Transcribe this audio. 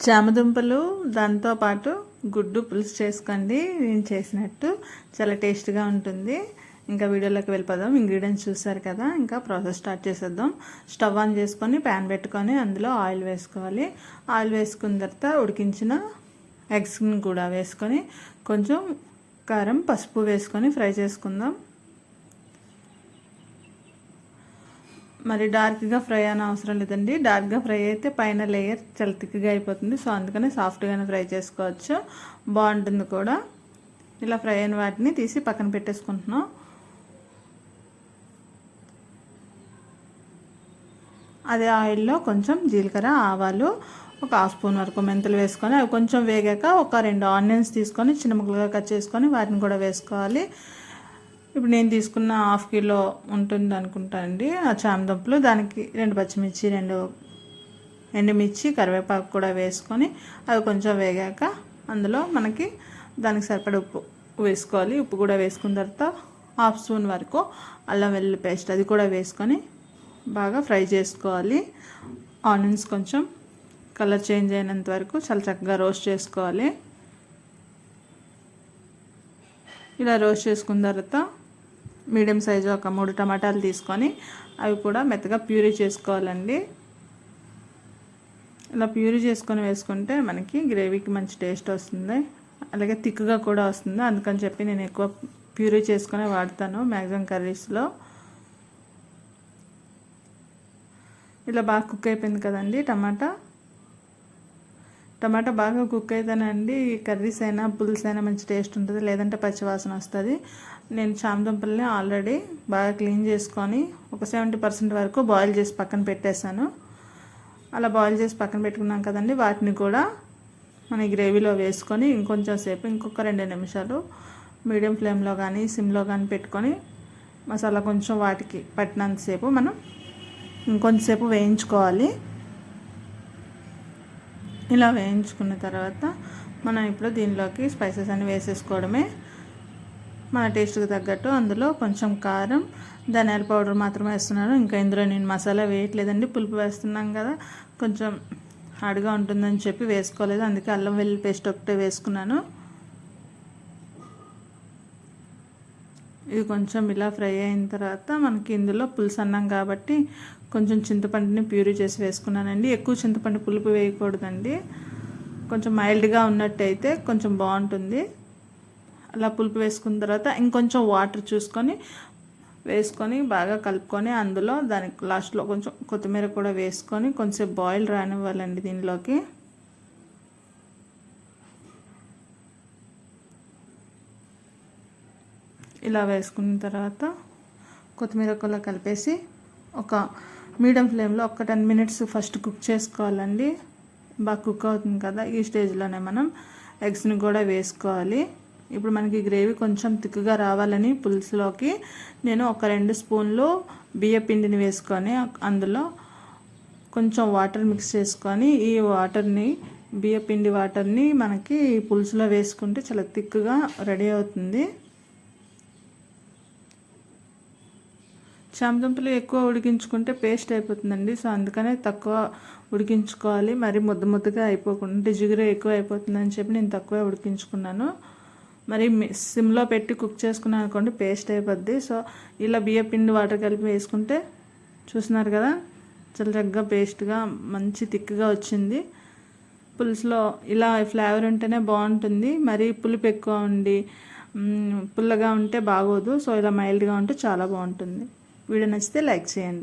చామదుంపలు దాంతో పాటు గుడ్డు పులుసు చేసుకోండి. నేను చేసినట్టు చాలా టేస్ట్గా ఉంటుంది. ఇంకా వీడియోలోకి వెళ్ళిపోదాం. ఇంగ్రీడియంట్స్ చూసారు కదా, ఇంకా ప్రాసెస్ స్టార్ట్ చేసేద్దాం. స్టవ్ ఆన్ చేసుకొని ప్యాన్ పెట్టుకొని అందులో ఆయిల్ వేసుకోవాలి. ఆయిల్ వేసుకున్న తర్వాత ఉడికించిన ఎగ్స్ని కూడా వేసుకొని కొంచెం కారం పసుపు వేసుకొని ఫ్రై చేసుకుందాం. మరి డార్క్గా ఫ్రై అనే అవసరం లేదండి. డార్క్గా ఫ్రై అయితే పైన లేయర్ చాలా థిక్గా అయిపోతుంది. సో అందుకని సాఫ్ట్గానే ఫ్రై చేసుకోవచ్చు, బాగుంటుంది కూడా. ఇలా ఫ్రై అయిన వాటిని తీసి పక్కన పెట్టేసుకుంటున్నాం. అదే ఆయిల్లో కొంచెం జీలకర్ర, ఆవాలు, ఒక హాఫ్ స్పూన్ వరకు మెంతులు వేసుకొని అవి కొంచెం వేగాక ఒక 2 ఆనియన్స్ తీసుకొని చిన్న ముక్కలుగా కట్ చేసుకొని వాటిని కూడా వేసుకోవాలి. ఇప్పుడు నేను తీసుకున్న 1/2 కిలో ఉంటుంది అనుకుంటానండి ఆ చామదుంపలు. దానికి 2 పచ్చిమిర్చి, 2 ఎండుమిర్చి, కరివేపాకు కూడా వేసుకొని అవి కొంచెం వేగాక అందులో మనకి దానికి సరిపడ ఉప్పు వేసుకోవాలి. ఉప్పు కూడా వేసుకున్న తర్వాత 1/2 స్పూన్ వరకు అల్లం వెల్లుల్లి పేస్ట్ అది కూడా వేసుకొని బాగా ఫ్రై చేసుకోవాలి. ఆనియన్స్ కొంచెం కలర్ చేంజ్ అయినంత వరకు చాలా చక్కగా రోస్ట్ చేసుకోవాలి. ఇలా రోస్ట్ చేసుకున్న తర్వాత మీడియం సైజు ఒక 3 టమాటాలు తీసుకొని అవి కూడా మెత్తగా ప్యూరీ చేసుకోవాలండి. ఇలా ప్యూరీ చేసుకొని వేసుకుంటే మనకి గ్రేవీకి మంచి టేస్ట్ వస్తుంది, అలాగే థిక్గా కూడా వస్తుంది. అందుకని చెప్పి నేను ఎక్కువ ప్యూరీ చేసుకొని వాడతాను మ్యాక్సిమం కర్రీస్లో. ఇలా బాగా కుక్ అయిపోయింది కదండి టమాటా బాగా కుక్ అయితేనండి కర్రీస్ అయినా పులుసు అయినా మంచి టేస్ట్ ఉంటుంది, లేదంటే పచ్చివాసన వస్తుంది. నేను చామదుంపల్ని ఆల్రెడీ బాగా క్లీన్ చేసుకొని ఒక 70% వరకు బాయిల్ చేసి పక్కన పెట్టేశాను. అలా బాయిల్ చేసి పక్కన పెట్టుకున్నాం కదండి, వాటిని కూడా మన గ్రేవీలో వేసుకొని ఇంకొంచెం సేపు ఇంకొక 2 నిమిషాలు మీడియం ఫ్లేమ్లో కానీ సిమ్లో కానీ పెట్టుకొని మసాలా కొంచెం వాటికి పట్టినంతసేపు మనం ఇంకొంచెంసేపు వేయించుకోవాలి. ఇలా వేయించుకున్న తర్వాత మనం ఇప్పుడు దీనిలోకి స్పైసెస్ అన్ని వేసేసుకోవడమే. మన టేస్ట్కి తగ్గట్టు అందులో కొంచెం కారం, ధనియాల పౌడర్ మాత్రమే వేస్తున్నాను. ఇంకా ఇందులో నేను మసాలా వేయట్లేదండి, పులుపు వేస్తున్నాం కదా, కొంచెం హార్డ్గా ఉంటుందని చెప్పి వేసుకోలేదు. అందుకే అల్లం వెల్లుల్లి పేస్ట్ ఒకటే వేసుకున్నాను. ఇది కొంచెం ఇలా ఫ్రై అయిన తర్వాత మనకి ఇందులో పులుసు అన్నాం కాబట్టి కొంచెం చింతపండుని ప్యూరీ చేసి వేసుకున్నానండి. ఎక్కువ చింతపండు పులుపు వేయకూడదండి, కొంచెం మైల్డ్గా ఉన్నట్టయితే కొంచెం బాగుంటుంది. అలా పులుపు వేసుకున్న తర్వాత ఇంకొంచెం వాటర్ చూసుకొని వేసుకొని బాగా కలుపుకొని అందులో దానికి లాస్ట్లో కొంచెం కొత్తిమీర కూడా వేసుకొని కొంచెం బాయిల్ రానివ్వాలండి. దీనిలోకి ఇలా వేసుకున్న తర్వాత కొత్తిమీర కూడా కలిపేసి ఒక మీడియం ఫ్లేమ్లో ఒక 10 మినిట్స్ ఫస్ట్ కుక్ చేసుకోవాలండి. బాగా కుక్ అవుతుంది కదా, ఈ స్టేజ్లోనే మనం ఎగ్స్ని కూడా వేసుకోవాలి. ఇప్పుడు మనకి గ్రేవీ కొంచెం థిక్గా రావాలని పులుసులోకి నేను ఒక 2 స్పూన్లు బియ్య పిండిని వేసుకొని అందులో కొంచెం వాటర్ మిక్స్ చేసుకొని ఈ బియ్య పిండి వాటర్ని మనకి పులుసులో వేసుకుంటే చాలా థిక్గా రెడీ అవుతుంది. చామదుంపలు ఎక్కువ ఉడికించుకుంటే పేస్ట్ అయిపోతుందండి. సో అందుకనే తక్కువ ఉడికించుకోవాలి, మరి ముద్దగా అయిపోకుండా జిగురు ఎక్కువ అయిపోతుందని చెప్పి నేను తక్కువే ఉడికించుకున్నాను. మరి సిమ్లో పెట్టి కుక్ చేసుకున్నాను అనుకోండి పేస్ట్ అయిపోద్ది. సో ఇలా బియ్య పిండి వాటర్ కలిపి వేసుకుంటే చూస్తున్నారు కదా, చాలా చక్కగా పేస్ట్గా మంచి థిక్గా వచ్చింది. పులుసులో ఇలా ఫ్లేవర్ ఉంటేనే బాగుంటుంది, మరి పులుపు ఎక్కువ ఉండి పుల్లగా ఉంటే బాగోదు. సో ఇలా మైల్డ్గా ఉంటే చాలా బాగుంటుంది. వీడియో నచ్చితే లైక్ చేయండి.